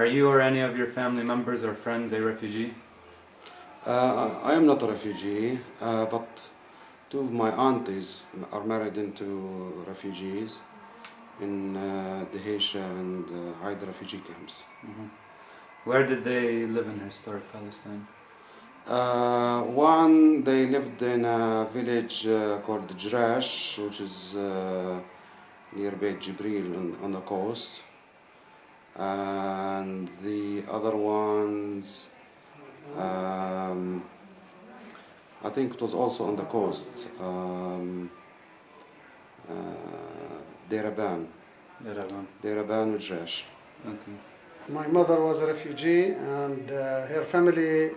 Are you or any of your family members or friends a refugee? I am not a refugee, but two of my aunties are married into refugees in Dheisha and Haida refugee camps. Mm-hmm. Where did they live in historic Palestine? One, they lived in a village called Jrash, which is near Beit Jibril on the coast. And the other ones, I think it was also on the coast, Deraban and Jrash. Okay. My mother was a refugee, and her family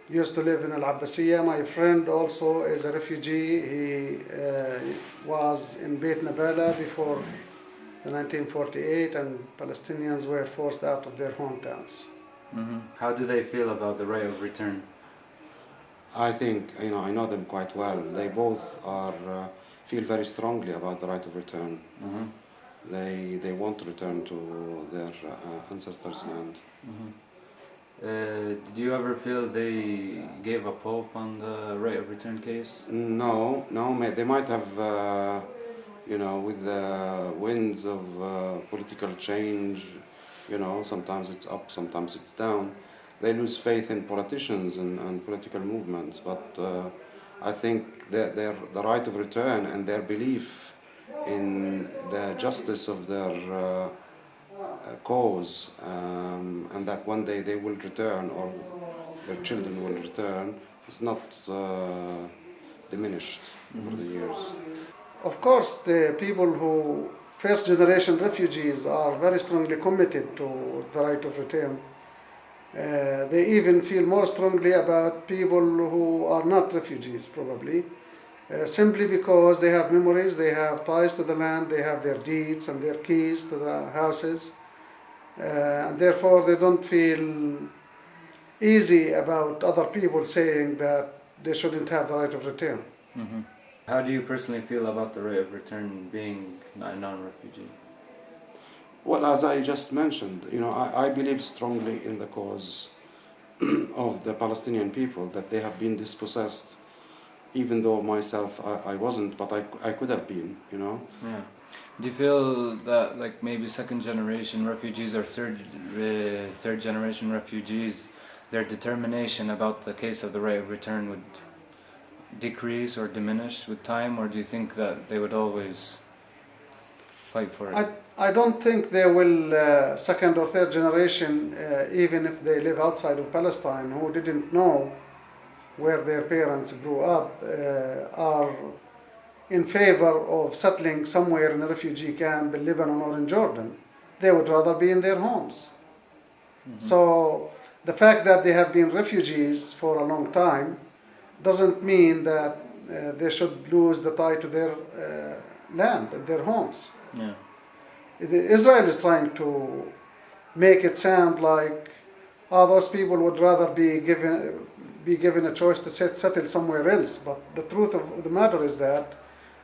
used to live in Al-Abbasiyya. My friend also is a refugee. He was in Beit Nabala before the 1948, and Palestinians were forced out of their hometowns. Mm-hmm. How do they feel about the right of return? I think, I know them quite well. They both feel very strongly about the right of return. Mm-hmm. They want to return to their ancestors' land. Mm-hmm. Did you ever feel they gave up hope on the right of return case? No, they might have, with the winds of political change, sometimes it's up, sometimes it's down. They lose faith in politicians and political movements, but I think the right of return and their belief in the justice of their cause, and that one day they will return or their children will return, is not diminished over the years. Of course, the people who first generation refugees are very strongly committed to the right of return. They even feel more strongly about people who are not refugees, probably, simply because they have memories, they have ties to the land, they have their deeds and their keys to the houses, and therefore they don't feel easy about other people saying that they shouldn't have the right of return. Mm-hmm. How do you personally feel about the right of return being a non-refugee? Well, as I just mentioned, I believe strongly in the cause of the Palestinian people, that they have been dispossessed, even though myself I wasn't, but I could have been, Yeah. Do you feel that like maybe second generation refugees or third generation refugees, their determination about the case of the right of return would decrease or diminish with time, or do you think that they would always fight for it? I don't think they will, second or third generation, even if they live outside of Palestine, who didn't know where their parents grew up, are in favor of settling somewhere in a refugee camp in Lebanon or in Jordan. They would rather be in their homes. Mm-hmm. So the fact that they have been refugees for a long time doesn't mean that they should lose the tie to their land and their homes. Yeah. Israel is trying to make it sound like those people would rather be given a choice to settle somewhere else. But the truth of the matter is that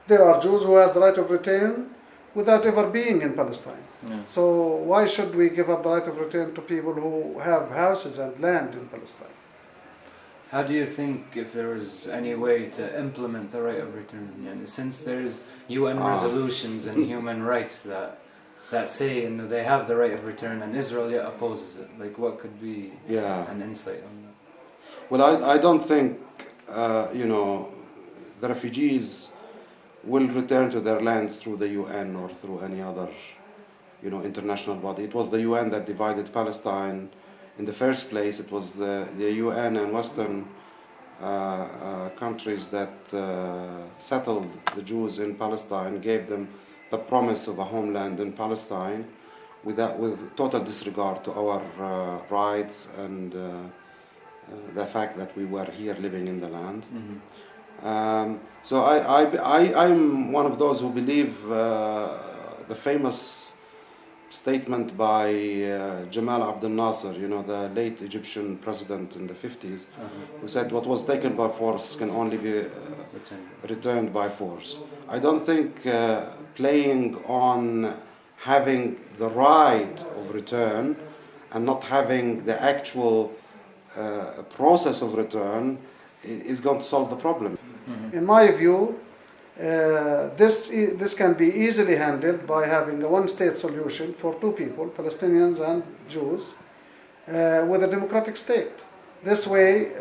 there are Jews who have the right of return without ever being in Palestine. Yeah. So why should we give up the right of return to people who have houses and land in Palestine? How do you think if there was any way to implement the right of return? And since there's UN resolutions and human rights that say they have the right of return, and Israel yet opposes it, like what could be an insight on that? Well, I don't think the refugees will return to their lands through the UN or through any other international body. It was the UN that divided Palestine. In the first place, it was the UN and Western countries that settled the Jews in Palestine, gave them the promise of a homeland in Palestine, with total disregard to our rights and the fact that we were here living in the land. Mm-hmm. So I'm one of those who believe the famous statement by Jamal Abdel Nasser, the late Egyptian president in the 50s, who said what was taken by force can only be returned by force. I don't think playing on having the right of return and not having the actual process of return is going to solve the problem. In my view, this can be easily handled by having a one-state solution for two people, Palestinians and Jews, with a democratic state. This way,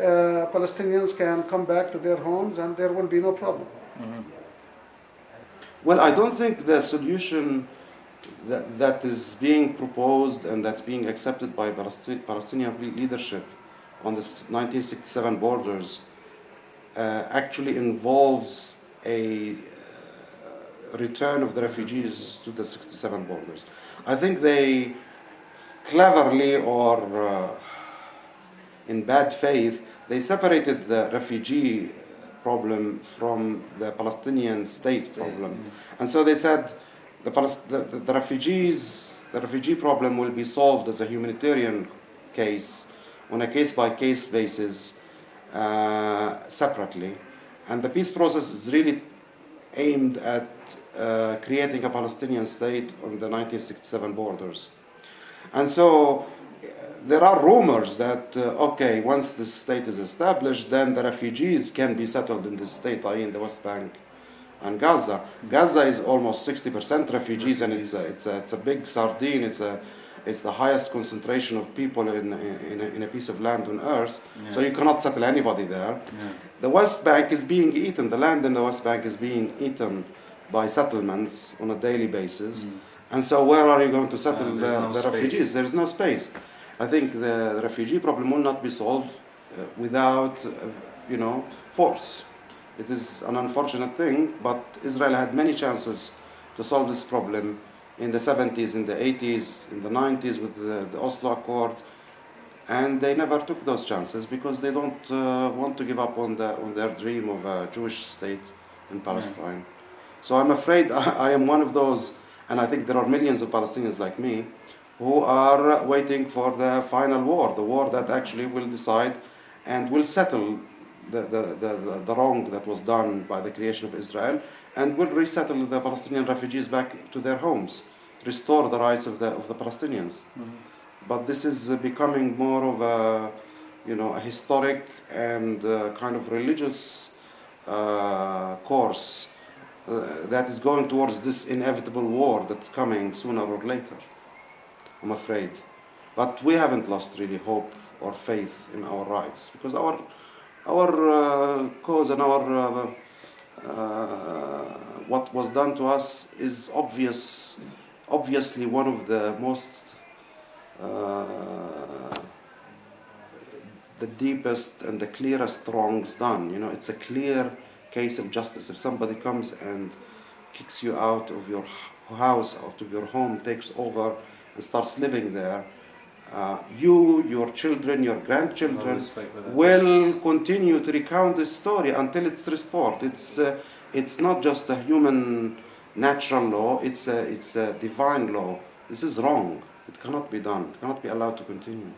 Palestinians can come back to their homes and there will be no problem. Well, I don't think the solution that is being proposed and that's being accepted by Palestinian leadership on the 1967 borders actually involves a return of the refugees to the 67 borders. I think they cleverly or in bad faith, they separated the refugee problem from the Palestinian state problem. And so they said the refugee problem will be solved as a humanitarian case on a case-by-case basis separately. And the peace process is really aimed at creating a Palestinian state on the 1967 borders. And so there are rumors that, okay, once this state is established, then the refugees can be settled in this state, i.e. in the West Bank and Gaza. Gaza is almost 60% refugees, and it's a big sardine. It's the highest concentration of people in a piece of land on earth. Yeah. So you cannot settle anybody there. Yeah. The West Bank is being eaten. The land in the West Bank is being eaten by settlements on a daily basis. And so where are you going to settle the refugees? There is no space. I think the refugee problem will not be solved without, force. It is an unfortunate thing, but Israel had many chances to solve this problem in the 70s, in the 80s, in the 90s with the Oslo Accord, and they never took those chances because they don't want to give up on their dream of a Jewish state in Palestine. Yeah. So I'm afraid I am one of those, and I think there are millions of Palestinians like me who are waiting for the final war, the war that actually will decide and will settle the wrong that was done by the creation of Israel, and will resettle the Palestinian refugees back to their homes, restore the rights of the Palestinians. But this is becoming more of a historic and kind of religious course that is going towards this inevitable war that's coming sooner or later, I'm afraid. But we haven't lost really hope or faith in our rights, because our cause and our what was done to us is obviously one of the most the deepest and the clearest wrongs done. It's a clear case of justice. If somebody comes and kicks you out of your house, out of your home, takes over and starts living there, you, your children, your grandchildren will continue to recount this story until it's restored. It's not just a human natural law, it's a divine law. This is wrong. It cannot be done. It cannot be allowed to continue.